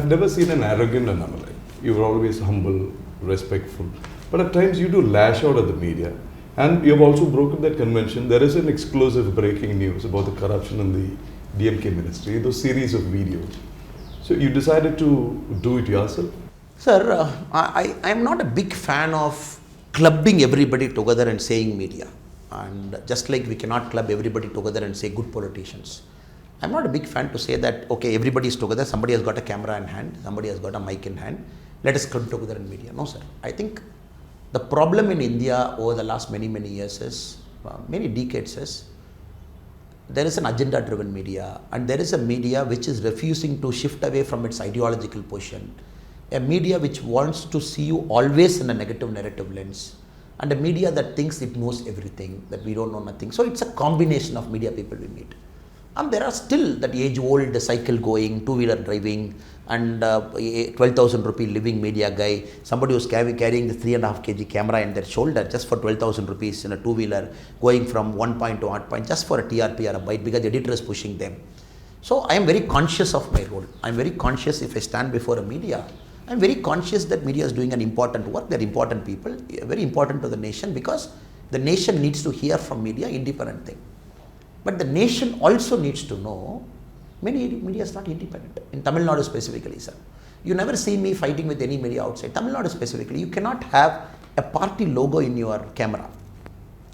I've never seen an arrogant Annamalai. You were always humble, respectful. But at times you do lash out at the media. And you've also broken that convention. There is an exclusive breaking news about the corruption in the DMK ministry, those series of videos. So you decided to do it yourself? Sir, I am not a big fan of clubbing everybody together and saying media. And just like we cannot club everybody together and say good politicians. I'm not a big fan to say that, okay, everybody is together, somebody has got a camera in hand, somebody has got a mic in hand, let us club together in media. No, sir. I think the problem in India over the last many years is, many decades is, there is an agenda-driven media, and there is a media which is refusing to shift away from its ideological position, a media which wants to see you always in a negative narrative lens, and a media that thinks it knows everything, that we don't know nothing. So it's a combination of media people we meet. And there are still that age-old cycle going, two-wheeler driving, and 12,000 rupee living media guy, somebody who's carrying the 3.5 kg camera in their shoulder just for 12,000 rupees in a two-wheeler, going from one point to one point just for a TRP or a bite because the editor is pushing them. So I am very conscious of my role. I am very conscious if I stand before a media. I am very conscious that media is doing an important work. They are important people, very important to the nation, because the nation needs to hear from media independent thing. But the nation also needs to know many media is not independent. In Tamil Nadu specifically, sir. You never see me fighting with any media outside. Tamil Nadu specifically, you cannot have a party logo in your camera.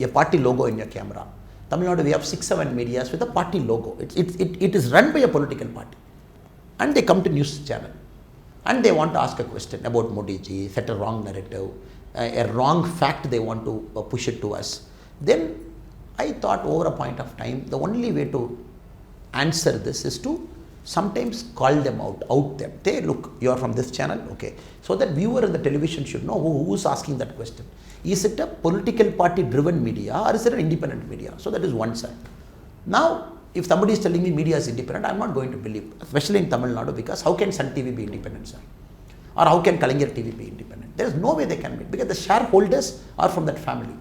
A party logo in your camera. Tamil Nadu, we have 6-7 medias with a party logo. It is run by a political party. And they come to news channel. And they want to ask a question about Modi ji, set a wrong narrative, a wrong fact they want to push it to us. Then I thought over a point of time, the only way to answer this is to sometimes call them out them. Hey, look, you are from this channel, okay. So that viewer in the television should know who is asking that question. Is it a political party driven media or is it an independent media? So that is one side. Now, if somebody is telling me media is independent, I am not going to believe, especially in Tamil Nadu, because how can Sun TV be independent, sir? Or how can Kalaignar TV be independent? There is no way they can be, because the shareholders are from that family.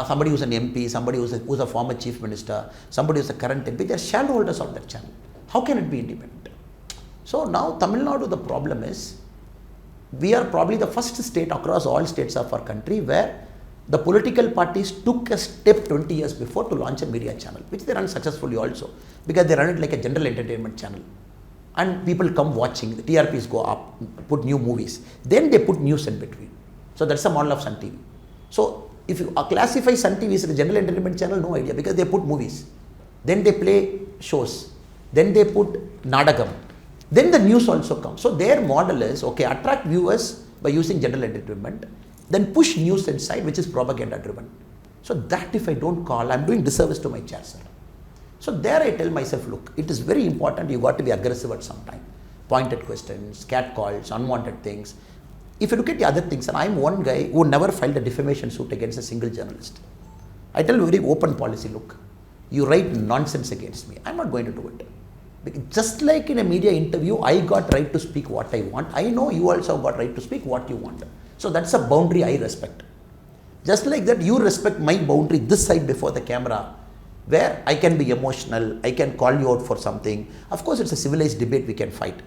Somebody who's an MP, somebody who's a former chief minister, somebody who's a current MP, they are shareholders of that channel. How can it be independent? So now Tamil Nadu, the problem is, we are probably the first state across all states of our country where the political parties took a step 20 years before to launch a media channel, which they run successfully also, because they run it like a general entertainment channel. And people come watching, the TRPs go up, put new movies. Then they put news in between. So that's the model of Sun TV. So if you classify Sun TV as a general entertainment channel, no idea, because they put movies. Then they play shows. Then they put Nadagam. Then the news also comes. So their model is, okay, attract viewers by using general entertainment, then push news inside, which is propaganda driven. So that if I don't call, I'm doing disservice to my chair, sir. So there I tell myself, look, it is very important, you got to be aggressive at some time. Pointed questions, cat calls, unwanted things. If you look at the other things, and I'm one guy who never filed a defamation suit against a single journalist. I tell you very open policy, look, you write nonsense against me, I'm not going to do it. Because just like in a media interview, I got right to speak what I want. I know you also got right to speak what you want. So that's a boundary I respect. Just like that, you respect my boundary this side before the camera, where I can be emotional, I can call you out for something. Of course, it's a civilized debate, we can fight.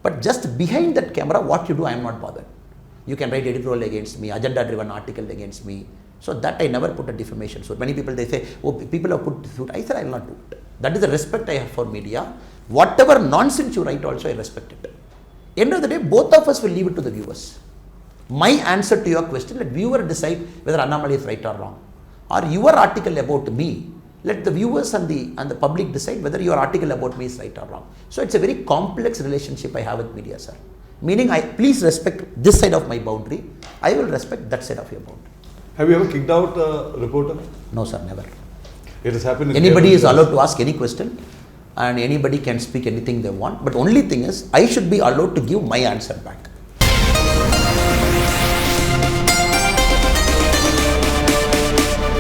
But just behind that camera, what you do, I am not bothered. You can write editorial against me, agenda-driven article against me. So that I never put a defamation suit. Many people, they say, oh, people have put suit. I said, I will not do it. That is the respect I have for media. Whatever nonsense you write also, I respect it. End of the day, both of us will leave it to the viewers. My answer to your question, let viewer decide whether Annamalai is right or wrong. Or your article about me, let the viewers and the public decide whether your article about me is right or wrong. So it's a very complex relationship I have with media, sir. Meaning, please respect this side of my boundary. I will respect that side of your boundary. Have you ever kicked out a reporter? No, sir, never. It has happened in anybody is allowed to ask any question and anybody can speak anything they want. But only thing is, I should be allowed to give my answer back.